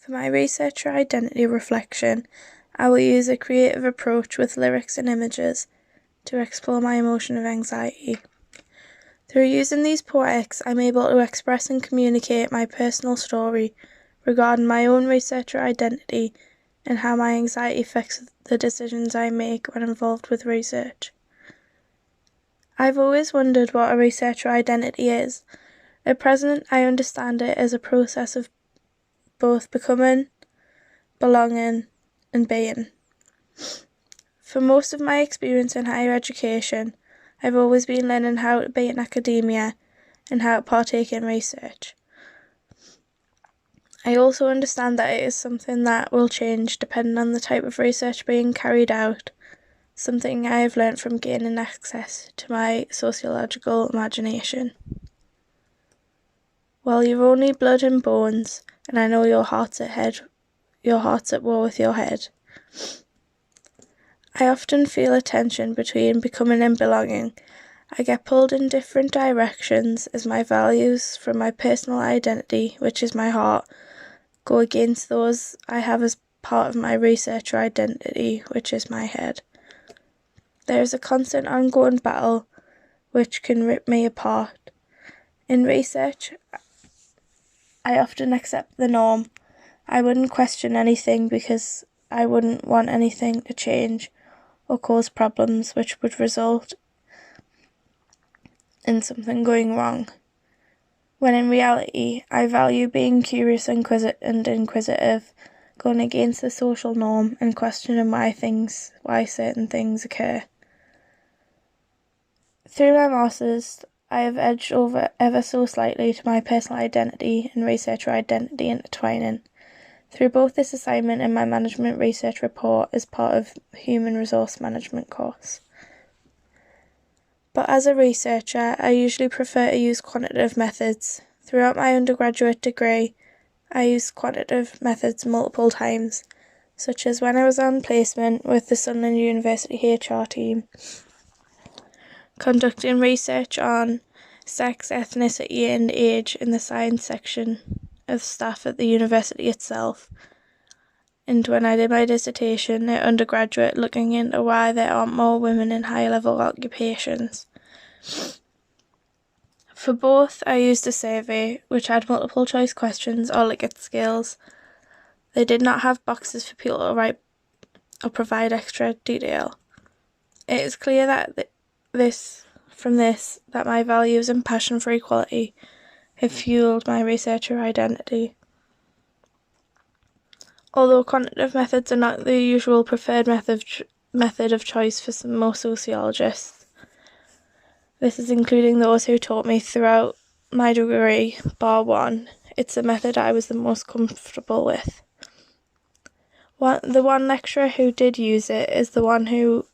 For my research or identity reflection, I will use a creative approach with lyrics and images to explore my emotion of anxiety. Through using these poetics, I'm able to express and communicate my personal story regarding my own research or identity and how my anxiety affects the decisions I make when involved with research. I've always wondered what a researcher identity is. At present, I understand it as a process of both becoming, belonging, and being. For most of my experience in higher education, I've always been learning how to be in academia and how to partake in research. I also understand that it is something that will change depending on the type of research being carried out, something I have learnt from gaining access to my sociological imagination. While you're only blood and bones, and I know your heart's at war with your head. I often feel a tension between becoming and belonging. I get pulled in different directions as my values from my personal identity, which is my heart, go against those I have as part of my researcher identity, which is my head. There is a constant ongoing battle which can rip me apart. In research, I often accept the norm. I wouldn't question anything because I wouldn't want anything to change or cause problems which would result in something going wrong. When in reality, I value being curious and inquisitive, going against the social norm and questioning why certain things occur. Through my masters, I have edged over ever so slightly to my personal identity and researcher identity intertwining. Through both this assignment and my management research report as part of the Human Resource Management course. But as a researcher, I usually prefer to use quantitative methods. Throughout my undergraduate degree, I used quantitative methods multiple times, such as when I was on placement with the Sunderland University HR team, conducting research on sex, ethnicity and age in the science section of staff at the university itself, and when I did my dissertation at undergraduate looking into why there aren't more women in higher level occupations. For both, I used a survey which had multiple choice questions or Likert skills. They did not have boxes for people to write or provide extra detail. It is clear that that my values and passion for equality have fueled my researcher identity. Although quantitative methods are not the usual preferred method of choice for most sociologists, this is including those who taught me throughout my degree, bar one, it's the method I was the most comfortable with. The one lecturer who did use it is the one who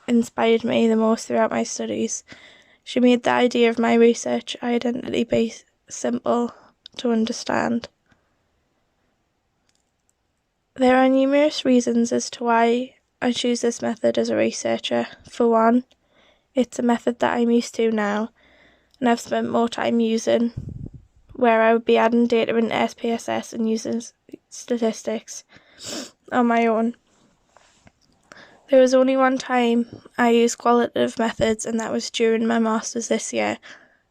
inspired me the most throughout my studies. She made the idea of my research identity base simple to understand. There are numerous reasons as to why I choose this method as a researcher. For one, it's a method that I'm used to now and I've spent more time using, where I would be adding data in SPSS and using statistics on my own. There was only one time I used qualitative methods, and that was during my masters this year,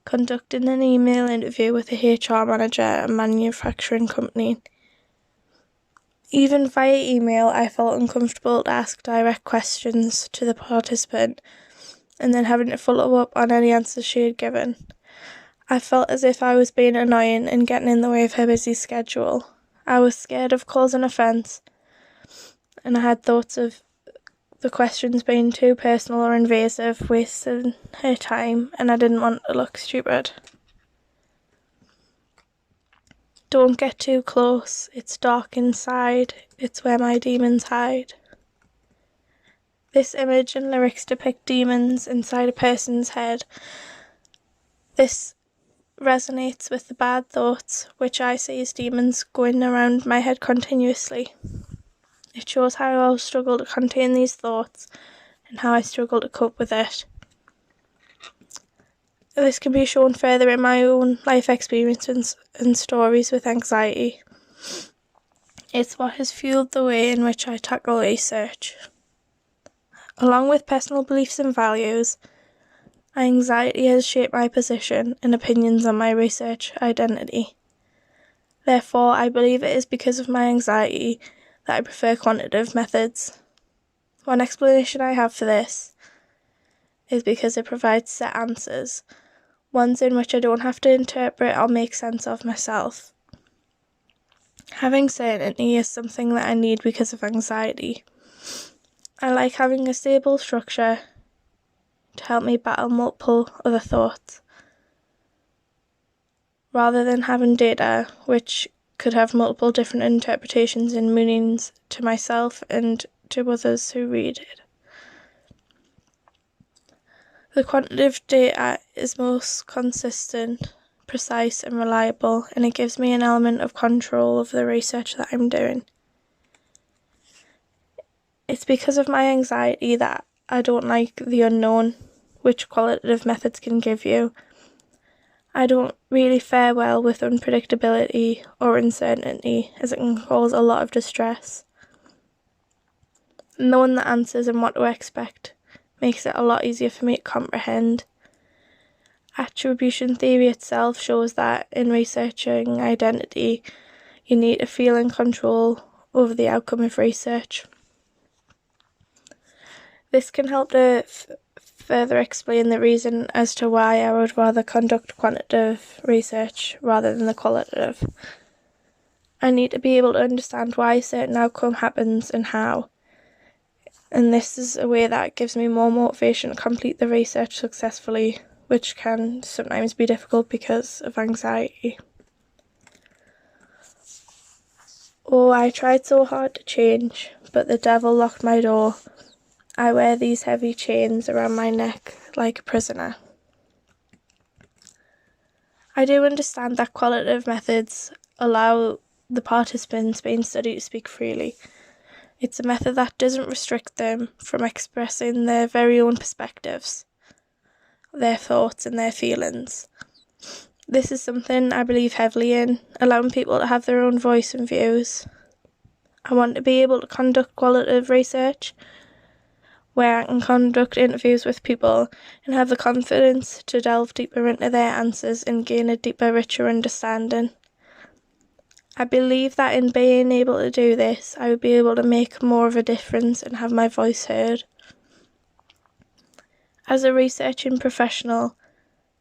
conducting an email interview with a HR manager at a manufacturing company. Even via email, I felt uncomfortable to ask direct questions to the participant and then having to follow up on any answers she had given. I felt as if I was being annoying and getting in the way of her busy schedule. I was scared of causing offence, and I had thoughts of the questions being too personal or invasive, wasting her time, and I didn't want to look stupid. Don't get too close, it's dark inside, it's where my demons hide. This image and lyrics depict demons inside a person's head. This resonates with the bad thoughts, which I see as demons going around my head continuously. It shows how I'll struggle to contain these thoughts and how I struggle to cope with it. This can be shown further in my own life experiences and stories with anxiety. It's what has fueled the way in which I tackle research. Along with personal beliefs and values, anxiety has shaped my position and opinions on my research identity. Therefore, I believe it is because of my anxiety that I prefer quantitative methods. One explanation I have for this is because it provides set answers, ones in which I don't have to interpret or make sense of myself. Having certainty is something that I need because of anxiety. I like having a stable structure to help me battle multiple other thoughts, rather than having data which could have multiple different interpretations and meanings to myself and to others who read it. The quantitative data is most consistent, precise and reliable, and it gives me an element of control of the research that I'm doing. It's because of my anxiety that I don't like the unknown, which qualitative methods can give you. I don't really fare well with unpredictability or uncertainty, as it can cause a lot of distress. Knowing the answers and what to expect makes it a lot easier for me to comprehend. Attribution theory itself shows that in researching identity, you need to feel in control over the outcome of research. This can help to further explain the reason as to why I would rather conduct quantitative research rather than the qualitative. I need to be able to understand why a certain outcome happens and how. And this is a way that gives me more motivation to complete the research successfully, which can sometimes be difficult because of anxiety. Oh, I tried so hard to change, but the devil locked my door. I wear these heavy chains around my neck like a prisoner. I do understand that qualitative methods allow the participants being studied to speak freely. It's a method that doesn't restrict them from expressing their very own perspectives, their thoughts and their feelings. This is something I believe heavily in, allowing people to have their own voice and views. I want to be able to conduct qualitative research where I can conduct interviews with people and have the confidence to delve deeper into their answers and gain a deeper, richer understanding. I believe that in being able to do this, I would be able to make more of a difference and have my voice heard. As a researching professional,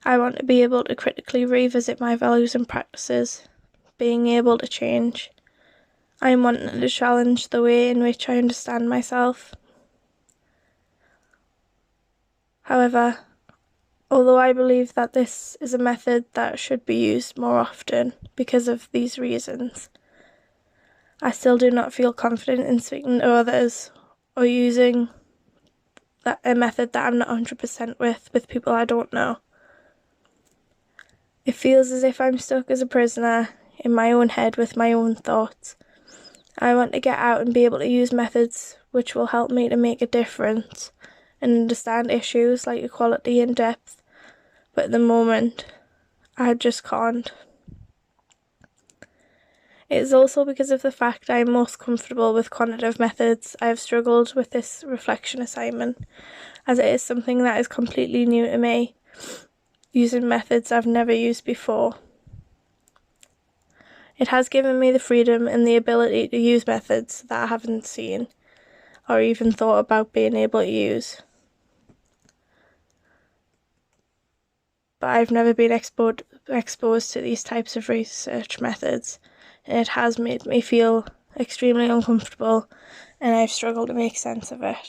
I want to be able to critically revisit my values and practices, being able to change. I am wanting to challenge the way in which I understand myself. However, although I believe that this is a method that should be used more often because of these reasons, I still do not feel confident in speaking to others or using a method that I'm not 100% with people I don't know. It feels as if I'm stuck as a prisoner in my own head with my own thoughts. I want to get out and be able to use methods which will help me to make a difference and understand issues like equality in depth, but at the moment, I just can't. It is also because of the fact I am most comfortable with quantitative methods I have struggled with this reflection assignment, as it is something that is completely new to me, using methods I've never used before. It has given me the freedom and the ability to use methods that I haven't seen or even thought about being able to use. But I've never been exposed to these types of research methods, and it has made me feel extremely uncomfortable, and I've struggled to make sense of it.